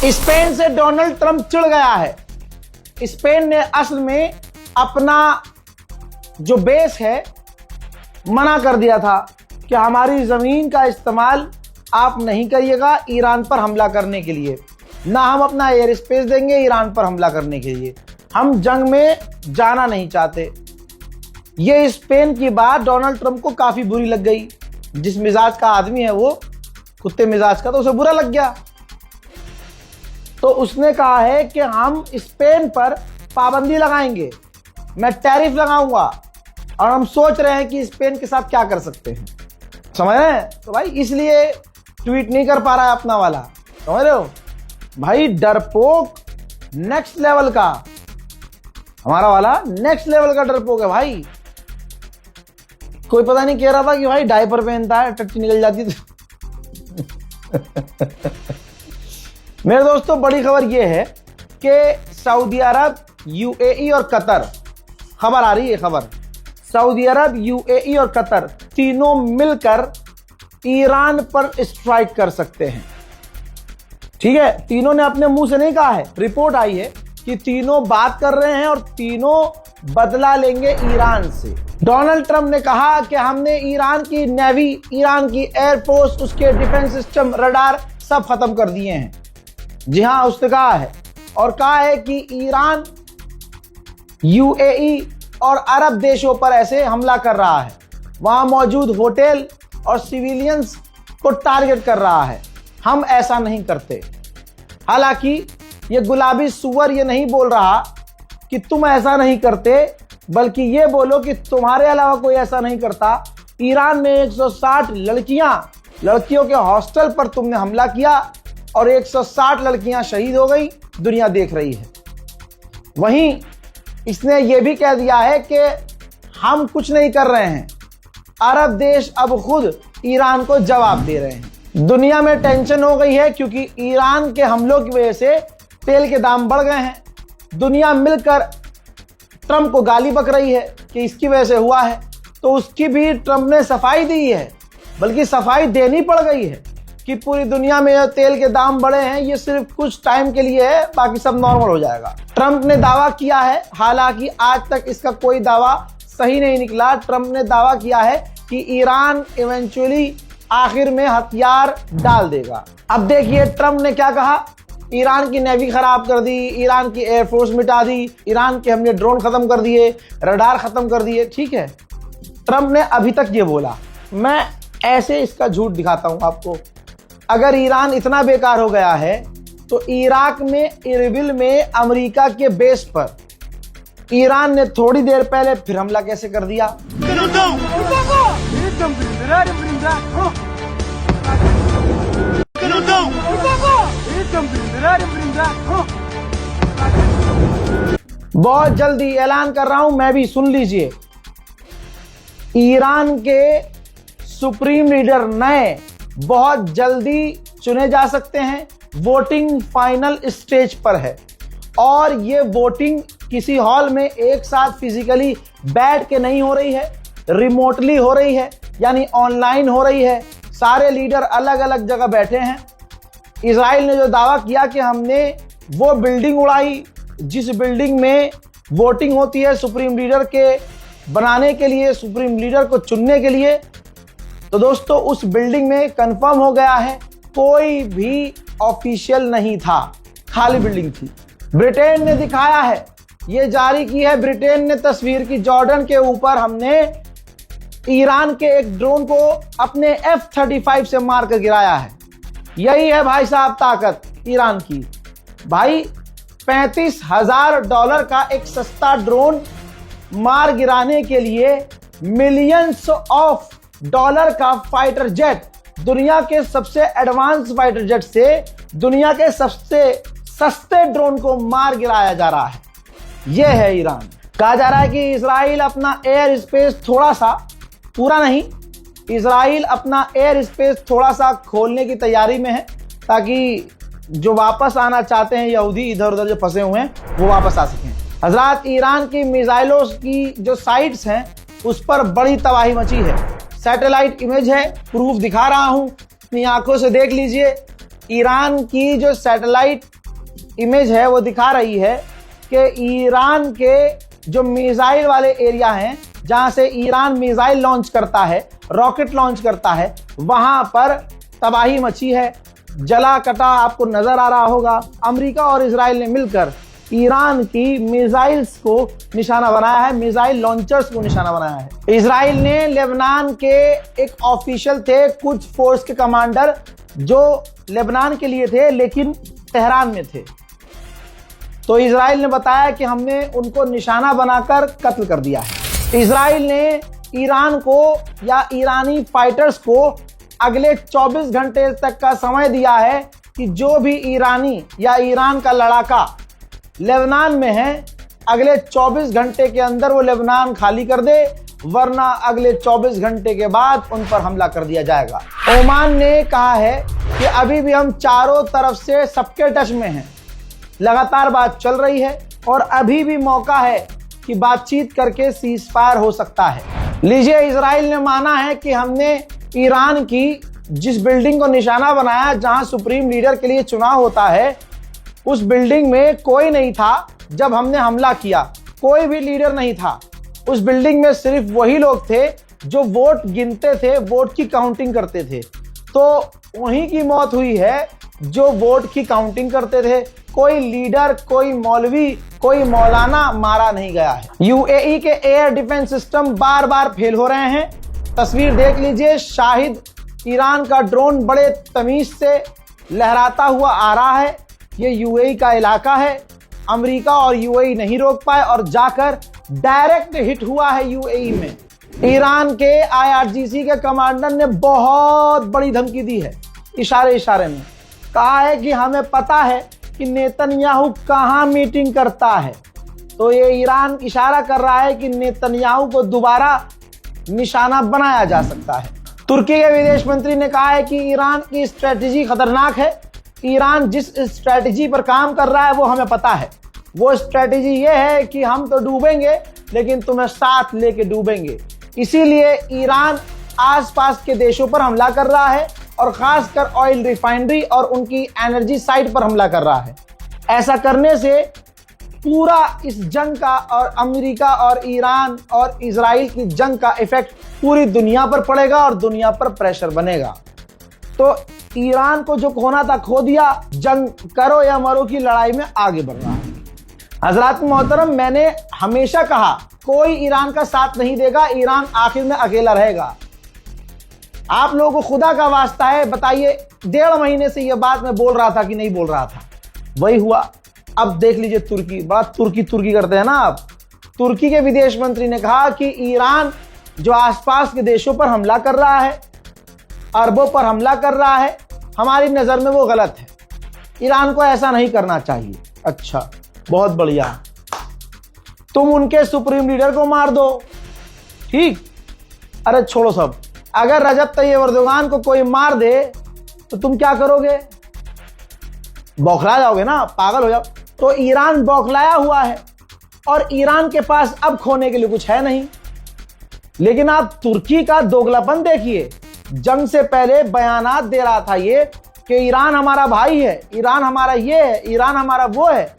Spain से Donald Trump चिढ़ गया है। स्पेन ने असल में अपना जो बेस है मना कर दिया था कि हमारी जमीन का इस्तेमाल आप नहीं करिएगा ईरान पर हमला करने के लिए, ना हम अपना एयर स्पेस देंगे ईरान पर हमला करने के लिए, हम जंग में जाना नहीं चाहते। ये स्पेन की बात डोनाल्ड ट्रंप को काफी बुरी लग गई। जिस मिजाज का आदमी है वो कुत्ते मिजाज का, तो उसे बुरा लग गया। तो उसने कहा है कि हम स्पेन पर पाबंदी लगाएंगे, मैं टैरिफ लगाऊंगा, और हम सोच रहे हैं कि स्पेन के साथ क्या कर सकते हैं। समझ रहे हैं? तो भाई इसलिए ट्वीट नहीं कर पा रहा है अपना वाला, समझ रहे हो भाई। डरपोक नेक्स्ट लेवल का, हमारा वाला नेक्स्ट लेवल का डरपोक है भाई। कोई पता नहीं कह रहा था कि भाई डायपर पहनता है, टट्टी निकल जाती थी। मेरे दोस्तों बड़ी खबर यह है कि सऊदी अरब, यूएई और कतर, खबर आ रही है खबर, सऊदी अरब, यूएई और कतर तीनों मिलकर ईरान पर स्ट्राइक कर सकते हैं। ठीक है, तीनों ने अपने मुंह से नहीं कहा है, रिपोर्ट आई है कि तीनों बात कर रहे हैं और तीनों बदला लेंगे ईरान से। डोनाल्ड ट्रंप ने कहा कि हमने ईरान की नेवी, ईरान की एयरफोर्स, उसके डिफेंस सिस्टम, रडार सब खत्म कर दिए हैं। जी हाँ, उसने कहा है, और कहा है कि ईरान यूएई और अरब देशों पर ऐसे हमला कर रहा है, वहां मौजूद होटल और सिविलियंस को टारगेट कर रहा है। हम ऐसा नहीं करते। हालांकि ये गुलाबी सुअर ये नहीं बोल रहा कि तुम ऐसा नहीं करते, बल्कि ये बोलो कि तुम्हारे अलावा कोई ऐसा नहीं करता। ईरान में 160 लड़कियों के हॉस्टल पर तुमने हमला किया और 160 लड़कियां शहीद हो गई, दुनिया देख रही है। वहीं इसने ये भी कह दिया है कि हम कुछ नहीं कर रहे हैं, अरब देश अब खुद ईरान को जवाब दे रहे हैं। दुनिया में टेंशन हो गई है क्योंकि ईरान के हमलों की वजह से तेल के दाम बढ़ गए हैं। दुनिया मिलकर ट्रंप को गाली बक रही है कि इसकी वजह से हुआ है, तो उसकी भी ट्रंप ने सफाई दी है, बल्कि सफाई देनी पड़ गई है कि पूरी दुनिया में तेल के दाम बढ़े हैं, ये सिर्फ कुछ टाइम के लिए है, बाकी सब नॉर्मल हो जाएगा। ट्रंप ने दावा किया है, हालांकि आज तक इसका कोई दावा सही नहीं निकला। ट्रंप ने दावा किया है कि ईरान इवेंचुअली आखिर में हथियार डाल देगा। अब देखिए ट्रंप ने क्या कहा, ईरान की नेवी खराब कर दी, ईरान की एयरफोर्स मिटा दी, ईरान के हमने ड्रोन खत्म कर दिए, रडार खत्म कर दिए। ठीक है, ट्रंप ने अभी तक ये बोला। मैं ऐसे इसका झूठ दिखाता हूं आपको। अगर ईरान इतना बेकार हो गया है तो इराक में इरबिल में अमेरिका के बेस पर ईरान ने थोड़ी देर पहले फिर हमला कैसे कर दिया। बहुत जल्दी ऐलान कर रहा हूं, मैं भी, सुन लीजिए। ईरान के सुप्रीम लीडर नए बहुत जल्दी चुने जा सकते हैं। वोटिंग फाइनल स्टेज पर है और ये वोटिंग किसी हॉल में एक साथ फिजिकली बैठ के नहीं हो रही है, रिमोटली हो रही है, यानी ऑनलाइन हो रही है। सारे लीडर अलग अलग जगह बैठे हैं। इजराइल ने जो दावा किया कि हमने वो बिल्डिंग उड़ाई जिस बिल्डिंग में वोटिंग होती है सुप्रीम लीडर के बनाने के लिए, सुप्रीम लीडर को चुनने के लिए, तो दोस्तों उस बिल्डिंग में कंफर्म हो गया है कोई भी ऑफिशियल नहीं था, खाली बिल्डिंग थी। ब्रिटेन ने दिखाया है, ये जारी की है ब्रिटेन ने तस्वीर की, जॉर्डन के ऊपर हमने ईरान के एक ड्रोन को अपने F-35 से मारकर गिराया है। यही है भाई साहब ताकत ईरान की। भाई $35,000 का एक सस्ता ड्रोन मार गिराने के लिए मिलियंस ऑफ डॉलर का फाइटर जेट, दुनिया के सबसे एडवांस फाइटर जेट से दुनिया के सबसे सस्ते ड्रोन को मार गिराया जा रहा है। यह है ईरान। कहा जा रहा है कि इजराइल अपना एयर स्पेस थोड़ा सा, पूरा नहीं, इजराइल अपना एयर स्पेस थोड़ा सा खोलने की तैयारी में है ताकि जो वापस आना चाहते हैं यहूदी इधर उधर जो फंसे हुए हैं वो वापस आ सकें। हजरात, ईरान की मिसाइलों की जो साइट्स हैं उस पर बड़ी तबाही मची है। सैटेलाइट इमेज है, प्रूफ दिखा रहा हूं, अपनी आंखों से देख लीजिए। ईरान की जो सैटेलाइट इमेज है वो दिखा रही है कि ईरान के जो मिसाइल वाले एरिया हैं, जहां से ईरान मिसाइल लॉन्च करता है, रॉकेट लॉन्च करता है, वहां पर तबाही मची है, जला कटा आपको नजर आ रहा होगा। अमेरिका और इजराइल ने मिलकर ईरान की मिसाइल्स को निशाना बनाया है, मिसाइल लॉन्चर्स को निशाना बनाया है। इजराइल ने लेबनान के एक ऑफिशियल थे, कुछ फोर्स के कमांडर जो लेबनान के लिए थे लेकिन तेहरान में थे, तो इजराइल ने बताया कि हमने उनको निशाना बनाकर कत्ल कर दिया है। इजराइल ने ईरान को या ईरानी फाइटर्स को अगले 24 घंटे तक का समय दिया है कि जो भी ईरानी या ईरान का लड़ाका लेबनान में है, अगले 24 घंटे के अंदर वो लेबनान खाली कर दे, वरना अगले 24 घंटे के बाद उन पर हमला कर दिया जाएगा। ओमान ने कहा है कि अभी भी हम चारों तरफ से सबके टच में हैं, लगातार बात चल रही है और अभी भी मौका है कि बातचीत करके सीज फायर हो सकता है। लीजिए, इजराइल ने माना है कि हमने ईरान की जिस बिल्डिंग को निशाना बनाया जहां सुप्रीम लीडर के लिए चुनाव होता है, उस बिल्डिंग में कोई नहीं था जब हमने हमला किया, कोई भी लीडर नहीं था। उस बिल्डिंग में सिर्फ वही लोग थे जो वोट गिनते थे, वोट की काउंटिंग करते थे। तो वहीं की मौत हुई है जो वोट की काउंटिंग करते थे। कोई लीडर, कोई मौलवी, कोई मौलाना मारा नहीं गया है। यूएई के एयर डिफेंस सिस्टम बार बार फेल हो रहे हैं। तस्वीर देख लीजिए, शाहिद ईरान का ड्रोन बड़े तमीज से लहराता हुआ आ रहा है। ये यूएई का इलाका है, अमेरिका और यूएई नहीं रोक पाए और जाकर डायरेक्ट हिट हुआ है यूएई में। ईरान के आईआरजीसी के कमांडर ने बहुत बड़ी धमकी दी है, इशारे इशारे में कहा है कि हमें पता है कि नेतन्याहू कहां मीटिंग करता है। तो ये ईरान इशारा कर रहा है कि नेतन्याहू को दोबारा निशाना बनाया जा सकता है। तुर्की के विदेश मंत्री ने कहा है कि ईरान की स्ट्रेटेजी खतरनाक है। ईरान जिस स्ट्रेटेजी पर काम कर रहा है वो हमें पता है। वो स्ट्रेटेजी ये है कि हम तो डूबेंगे लेकिन तुम्हें साथ लेके डूबेंगे। इसीलिए ईरान आसपास के देशों पर हमला कर रहा है और खासकर ऑयल रिफाइनरी और उनकी एनर्जी साइट पर हमला कर रहा है। ऐसा करने से पूरा इस जंग का और अमेरिका और ईरान और इजराइल की जंग का इफेक्ट पूरी दुनिया पर पड़ेगा और दुनिया पर प्रेशर बनेगा। तो ईरान को जो खोना था खो दिया, जंग करो या मरो की लड़ाई में आगे बढ़ रहा है। हजरात मोहतरम, मैंने हमेशा कहा कोई ईरान का साथ नहीं देगा, ईरान आखिर में अकेला रहेगा। आप लोगों को खुदा का वास्ता है, बताइए 1.5 महीने से यह बात मैं बोल रहा था कि नहीं बोल रहा था? वही हुआ। अब देख लीजिए, तुर्की, बड़ा तुर्की तुर्की करते हैं ना आप। तुर्की के विदेश मंत्री ने कहा कि ईरान जो आसपास के देशों पर हमला कर रहा है, अरबों पर हमला कर रहा है, हमारी नजर में वो गलत है। ईरान को ऐसा नहीं करना चाहिए। अच्छा, बहुत बढ़िया, तुम उनके सुप्रीम लीडर को मार दो, ठीक। अरे छोड़ो सब, अगर रजब तैयब एर्दोगान को कोई मार दे तो तुम क्या करोगे? बौखला जाओगे ना, पागल हो जाओ। तो ईरान बौखलाया हुआ है और ईरान के पास अब खोने के लिए कुछ है नहीं। लेकिन आप तुर्की का दोगलापन देखिए। जंग से पहले बयानात दे रहा था ये कि ईरान हमारा भाई है, ईरान हमारा ये है, ईरान हमारा वो है,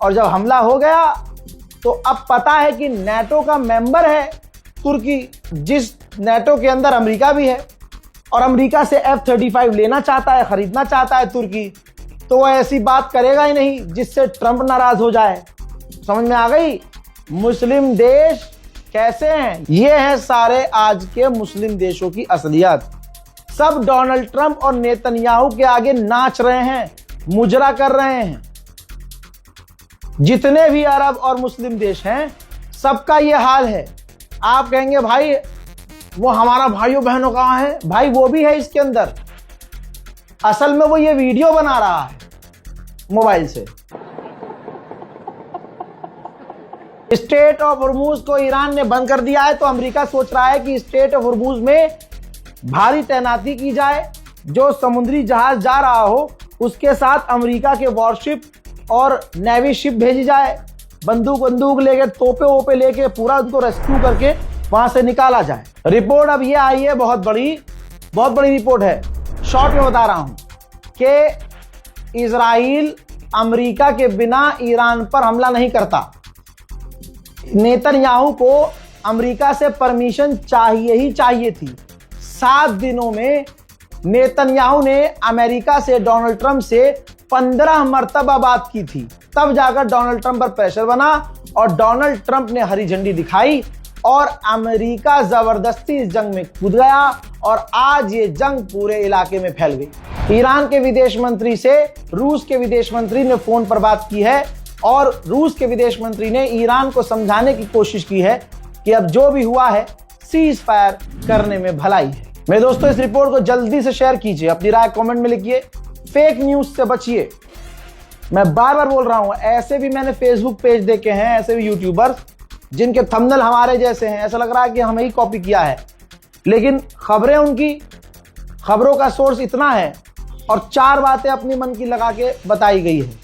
और जब हमला हो गया तो अब पता है कि नेटो का मेंबर है तुर्की, जिस नेटो के अंदर अमेरिका भी है, और अमेरिका से F-35 लेना चाहता है, खरीदना चाहता है तुर्की। तो वो ऐसी बात करेगा ही नहीं जिससे ट्रंप नाराज हो जाए। समझ में आ गई? मुस्लिम देश कैसे हैं? ये हैं सारे आज के मुस्लिम देशों की असलियत। सब डोनाल्ड ट्रंप और नेतन्याहू के आगे नाच रहे हैं, मुजरा कर रहे हैं। जितने भी अरब और मुस्लिम देश हैं, सबका ये हाल है। आप कहेंगे भाई वो हमारा भाइयों बहनों कहां है? भाई वो भी है इसके अंदर। असल में वो ये वीडियो बना रहा है मोबाइल से। स्ट्रेट ऑफ हॉर्मूज को ईरान ने बंद कर दिया है, तो अमेरिका सोच रहा है कि स्ट्रेट ऑफ हॉर्मूज में भारी तैनाती की जाए। जो समुद्री जहाज जा रहा हो उसके साथ अमेरिका के वॉरशिप और नेवी शिप भेजी जाए, बंदूक लेके, तोपे वोपे लेके पूरा उनको रेस्क्यू करके वहां से निकाला जाए। रिपोर्ट अब ये आई है, बहुत बड़ी रिपोर्ट है, शॉर्ट में बता रहा हूं। कि इजराइल अमेरिका के बिना ईरान पर हमला नहीं करता। नेतन्याहू को अमेरिका से परमिशन चाहिए ही चाहिए थी। 7 दिनों में नेतन्याहू ने अमेरिका से, डोनाल्ड ट्रंप से 15 मर्तबा बात की थी, तब जाकर डोनाल्ड ट्रंप पर प्रेशर बना और डोनाल्ड ट्रंप ने हरी झंडी दिखाई और अमेरिका जबरदस्ती इस जंग में कूद गया और आज ये जंग पूरे इलाके में फैल गई। ईरान के विदेश मंत्री से रूस के विदेश मंत्री ने फोन पर बात की है और रूस के विदेश मंत्री ने ईरान को समझाने की कोशिश की है कि अब जो भी हुआ है सीज फायर करने में भलाई है। मेरे दोस्तों, इस रिपोर्ट को जल्दी से शेयर कीजिए, अपनी राय कमेंट में लिखिए, फेक न्यूज से बचिए। मैं बार बार बोल रहा हूं, ऐसे भी मैंने फेसबुक पेज देखे हैं, ऐसे भी यूट्यूबर्स जिनके थंबनेल हमारे जैसे हैं, ऐसा लग रहा है कि हमें ही कॉपी किया है, लेकिन खबरें उनकी, खबरों का सोर्स इतना है और 4 बातें अपनी मन की लगा के बताई गई है।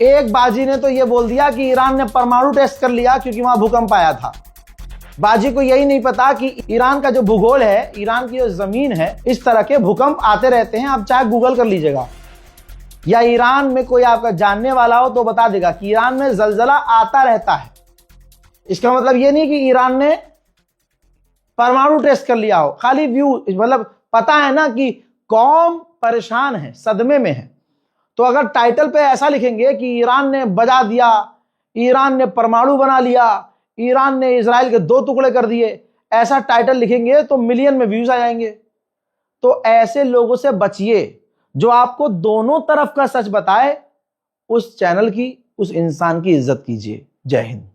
एक बाजी ने तो यह बोल दिया कि ईरान ने परमाणु टेस्ट कर लिया क्योंकि वहां भूकंप आया था। बाजी को यही नहीं पता कि ईरान का जो भूगोल है, ईरान की जो जमीन है, इस तरह के भूकंप आते रहते हैं। आप चाहे गूगल कर लीजिएगा या ईरान में कोई आपका जानने वाला हो तो बता देगा कि ईरान में जलजला आता रहता है। इसका मतलब ये नहीं कि ईरान ने परमाणु टेस्ट कर लिया हो, खाली व्यू, मतलब पता है ना कि कौम परेशान है, सदमे में है। तो अगर टाइटल पे ऐसा लिखेंगे कि ईरान ने बजा दिया, ईरान ने परमाणु बना लिया, ईरान ने इजराइल के 2 टुकड़े कर दिए, ऐसा टाइटल लिखेंगे तो मिलियन में व्यूज आ जाएंगे। तो ऐसे लोगों से बचिए जो आपको दोनों तरफ का सच बताए। उस चैनल की, उस इंसान की इज्जत कीजिए। जय हिंद।